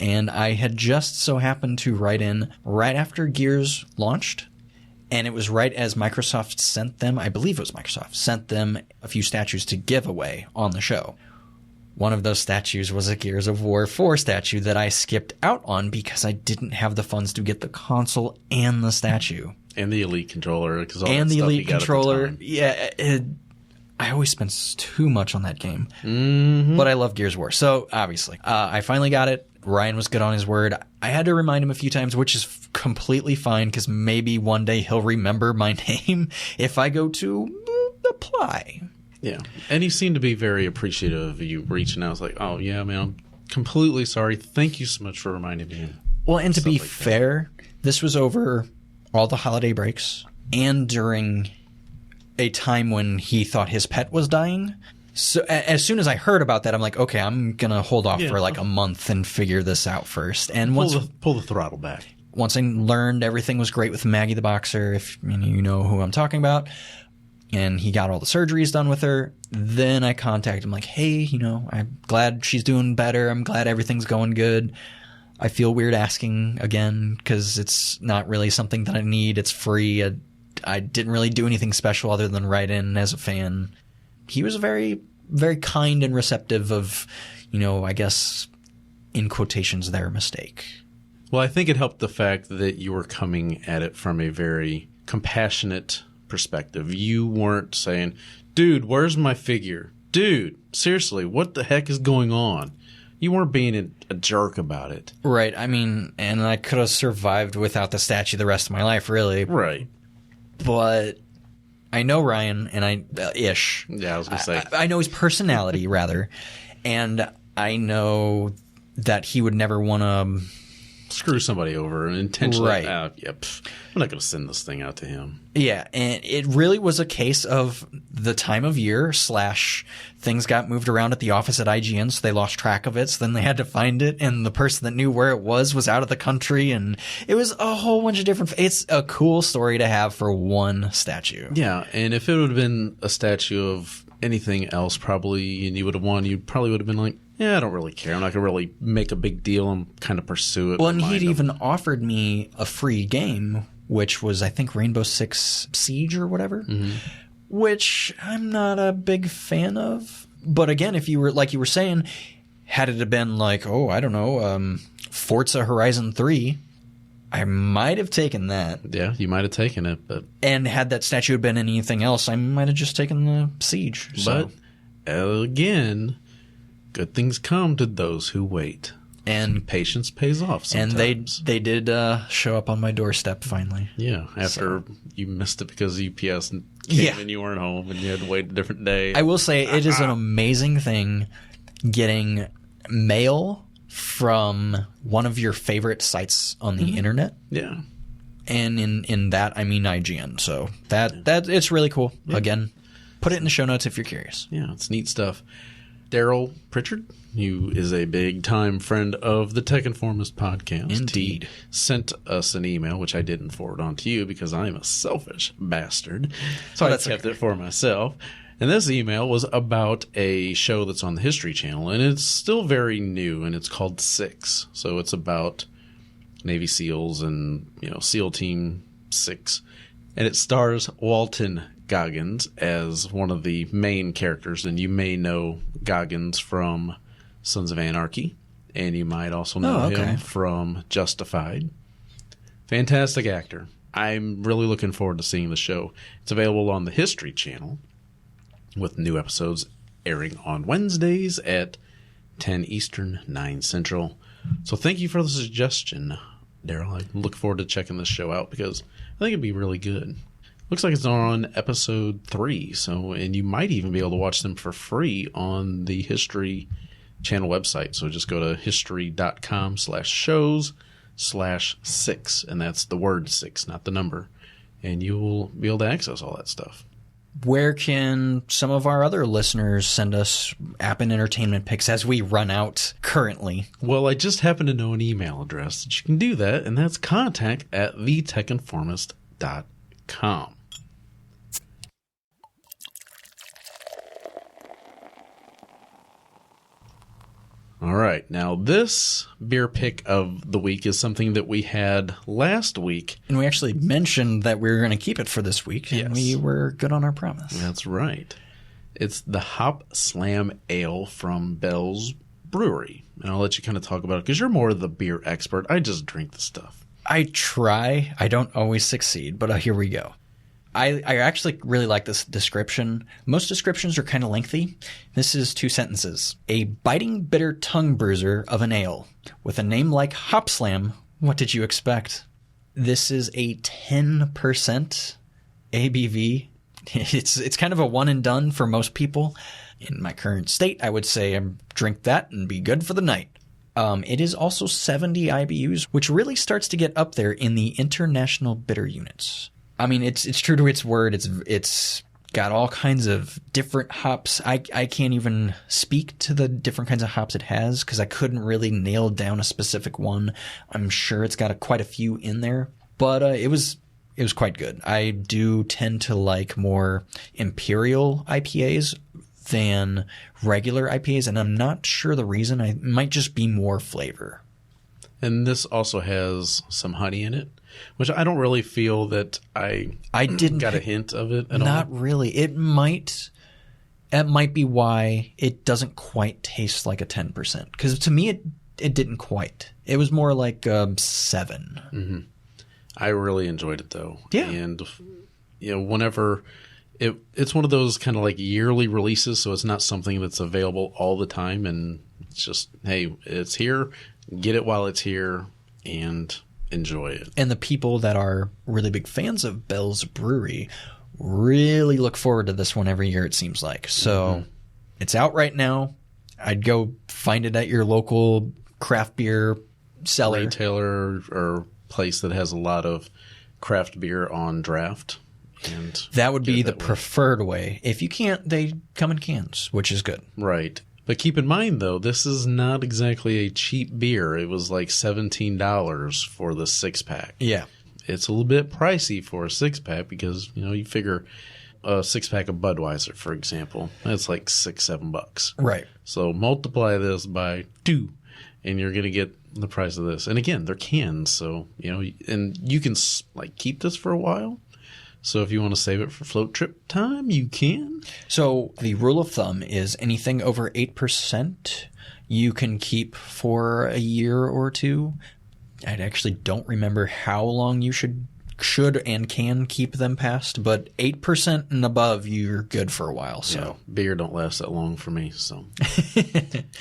And I had just so happened to write in right after Gears launched. And it was right as Microsoft sent them, I believe it was Microsoft, sent them a few statues to give away on the show. One of those statues was a Gears of War 4 statue that I skipped out on because I didn't have the funds to get the console and the statue. And the Elite controller. And the Elite controller. Yeah, I always spend too much on that game. Mm-hmm. But I love Gears of War. So, obviously, I finally got it. Ryan was good on his word. I had to remind him a few times, which is completely fine, because maybe one day he'll remember my name if I go to apply. Yeah. And he seemed to be very appreciative of you reaching out. I was like, oh, yeah, man, I'm completely sorry. Thank you so much for reminding me. Well, and to be fair, this was over all the holiday breaks and during a time when he thought his pet was dying. So as soon as I heard about that, I'm like, okay, I'm going to hold off for like a month and figure this out first. And pull the throttle back. Once I learned everything was great with Maggie the boxer, if you know who I'm talking about, and he got all the surgeries done with her, then I contacted him like, hey, I'm glad she's doing better. I'm glad everything's going good. I feel weird asking again because it's not really something that I need. It's free. I didn't really do anything special other than write in as a fan. He was very, very kind and receptive of, I guess, in quotations, their mistake. Well, I think it helped the fact that you were coming at it from a very compassionate perspective. You weren't saying, dude, where's my figure? Dude, seriously, what the heck is going on? You weren't being a jerk about it. Right. I mean, and I could have survived without the statue the rest of my life, really. Right. But I know Ryan, and ish. Yeah, I was going to say. I know his personality, rather. And I know that he would never want to screw somebody over and intentionally. Right. I'm not going to send this thing out to him. Yeah, and it really was a case of the time of year / things got moved around at the office at IGN, so they lost track of it, so then they had to find it, and the person that knew where it was out of the country, and it was a whole bunch of different. It's a cool story to have for one statue. Yeah, and if it would have been a statue of anything else probably, and you would have won, you probably would have been like, yeah, I don't really care. I'm not going to really make a big deal and kind of pursue it. Well, and he'd even offered me a free game, which was, I think, Rainbow Six Siege or whatever, which I'm not a big fan of. But again, if you were, like you were saying, had it have been like, Forza Horizon 3, I might have taken that. Yeah, you might have taken it. And had that statue have been anything else, I might have just taken the Siege. But, again, good things come to those who wait. And patience pays off sometimes. And they did show up on my doorstep finally. Yeah, after you missed it because UPS came and you weren't home and you had to wait a different day. I will say it is an amazing thing getting mail from one of your favorite sites on the internet. Yeah. And in that, I mean IGN. So that it's really cool. Yeah. Again, put it in the show notes if you're curious. Yeah, it's neat stuff. Darrell Prichard, who is a big-time friend of the Tech Informist podcast. Indeed. He sent us an email, which I didn't forward on to you because I'm a selfish bastard. So I kept it for myself. And this email was about a show that's on the History Channel, and it's still very new, and it's called 6. So it's about Navy SEALs and, SEAL Team 6. And it stars Walton Goggins as one of the main characters, and you may know Goggins from Sons of Anarchy, and you might also know him from Justified. Fantastic actor. I'm really looking forward to seeing the show. It's available on the History Channel, with new episodes airing on Wednesdays at 10 Eastern, 9 Central. So thank you for the suggestion, Darrell. I look forward to checking this show out because I think it'd be really good. Looks like it's on episode 3, and you might even be able to watch them for free on the History Channel website. So just go to history.com/shows/6, and that's the word 6, not the number, and you will be able to access all that stuff. Where can some of our other listeners send us app and entertainment picks as we run out currently? Well, I just happen to know an email address that you can do that, and that's contact@thetechinformist.com. All right. Now, this beer pick of the week is something that we had last week. And we actually mentioned that we were going to keep it for this week, and we were good on our promise. That's right. It's the Hop Slam Ale from Bell's Brewery. And I'll let you kind of talk about it because you're more of the beer expert. I just drink the stuff. I try. I don't always succeed, but here we go. I actually really like this description. Most descriptions are kind of lengthy. This is 2 sentences. A biting, bitter tongue bruiser of an ale. With a name like Hop Slam, what did you expect? This is a 10% ABV. It's kind of a one and done for most people. In my current state, I would say I drink that and be good for the night. It is also 70 IBUs, which really starts to get up there in the international bitter units. I mean, it's true to its word. It's got all kinds of different hops. I can't even speak to the different kinds of hops it has because I couldn't really nail down a specific one. I'm sure it's got quite a few in there, but it was quite good. I do tend to like more imperial IPAs than regular IPAs, and I'm not sure the reason. It might just be more flavor. And this also has some honey in it, which I don't really feel that I didn't got a hint of it at all. Not really. It might be why it doesn't quite taste like a 10%. Because to me, it didn't quite. It was more like 7. Mm-hmm. I really enjoyed it though. Yeah. And whenever it's one of those kind of like yearly releases, so it's not something that's available all the time, and it's just, hey, it's here, get it while it's here, and enjoy it. And the people that are really big fans of Bell's Brewery really look forward to this one every year, it seems like. So It's out right now. I'd go find it at your local craft beer seller. Retailer or place that has a lot of craft beer on draft. And that would be the preferred way. If you can't, they come in cans, which is good. Right. But keep in mind, though, this is not exactly a cheap beer. It was like $17 for the 6-pack. Yeah. It's a little bit pricey for a 6-pack because, you figure a 6-pack of Budweiser, for example, that's like $6-7. Right. So multiply this by 2, and you're going to get the price of this. And again, they're cans, so, and you can keep this for a while. So if you want to save it for float trip time, you can. So the rule of thumb is anything over 8% you can keep for a year or two. I actually don't remember how long you should and can keep them past, but 8% and above, you're good for a while. So yeah, beer don't last that long for me. So,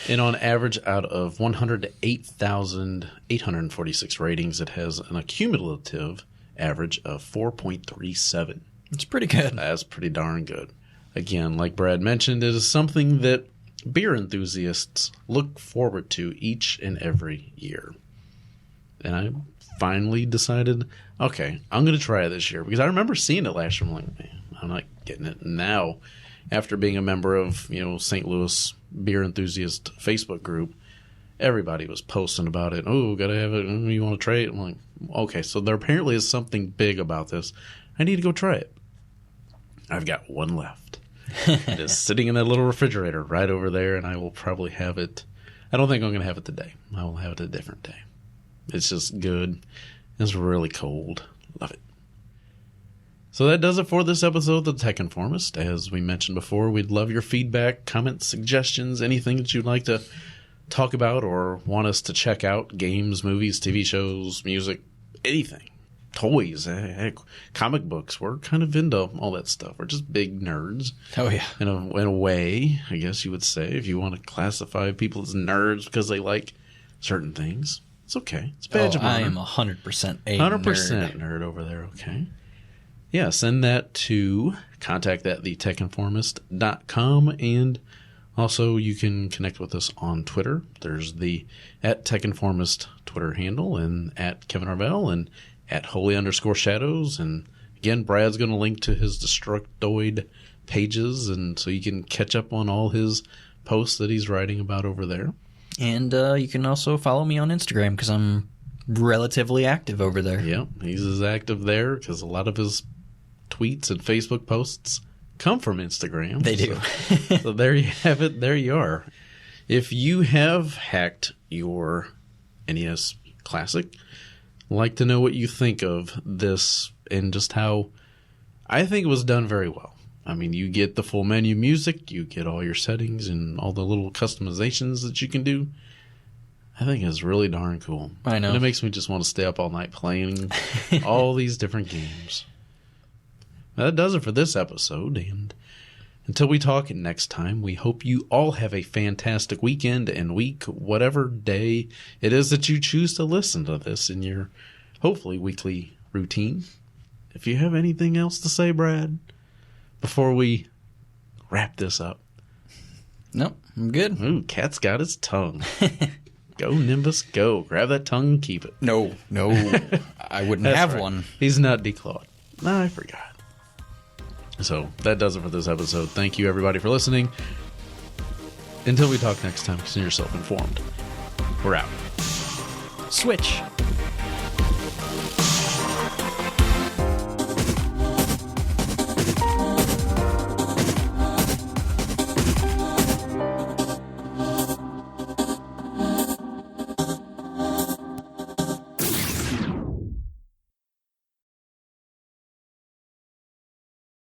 and on average, out of 108,846 ratings, it has an accumulative average of 4.37. It's pretty good. That's pretty darn good. Again, like Brad mentioned, it is something that beer enthusiasts look forward to each and every year. And I finally decided, okay, I'm going to try it this year because I remember seeing it last year. I'm like, man, I'm not getting it. And now, after being a member of, St. Louis Beer Enthusiast Facebook group, everybody was posting about it. Oh, gotta have it. You want to try it? I'm like, okay, so there apparently is something big about this. I need to go try it. I've got one left. It is sitting in that little refrigerator right over there, and I will probably have it. I don't think I'm going to have it today. I will have it a different day. It's just good. It's really cold. Love it. So that does it for this episode of the Tech Informist. As we mentioned before, we'd love your feedback, comments, suggestions, anything that you'd like to talk about or want us to check out. Games, movies, TV shows, music, anything. Toys, heck, comic books. We're kind of into all that stuff. We're just big nerds. Oh, yeah. In a way, I guess you would say, if you want to classify people as nerds because they like certain things. It's okay. It's a badge of honor. I am 100% a 100% nerd over there, okay. Yeah, send that to contact@thetechinformist.com, and also you can connect with us on Twitter. There's the @TechInformist Twitter handle, and @Kevin Harvell, and @Holy_Shadows. And again, Brad's going to link to his Destructoid pages, and so you can catch up on all his posts that he's writing about over there. And you can also follow me on Instagram because I'm relatively active over there. Yeah, he's as active there because a lot of his tweets and Facebook posts come from Instagram. They do. So there you have it. There you are. If you have hacked your NES Classic, I'd like to know what you think of this and just how I think it was done very well. I mean, you get the full menu music, you get all your settings and all the little customizations that you can do. I think it's really darn cool. I know. And it makes me just want to stay up all night playing all these different games. Now, that does it for this episode, and until we talk next time, we hope you all have a fantastic weekend and week, whatever day it is that you choose to listen to this in your, hopefully, weekly routine. If you have anything else to say, Brad, before we wrap this up. Nope, I'm good. Ooh, cat's got his tongue. Go, Nimbus, go. Grab that tongue and keep it. No. I wouldn't That's have right. one. He's not declawed. No, I forgot. So that does it for this episode. Thank you, everybody, for listening. Until we talk next time, consider yourself informed. We're out. Switch.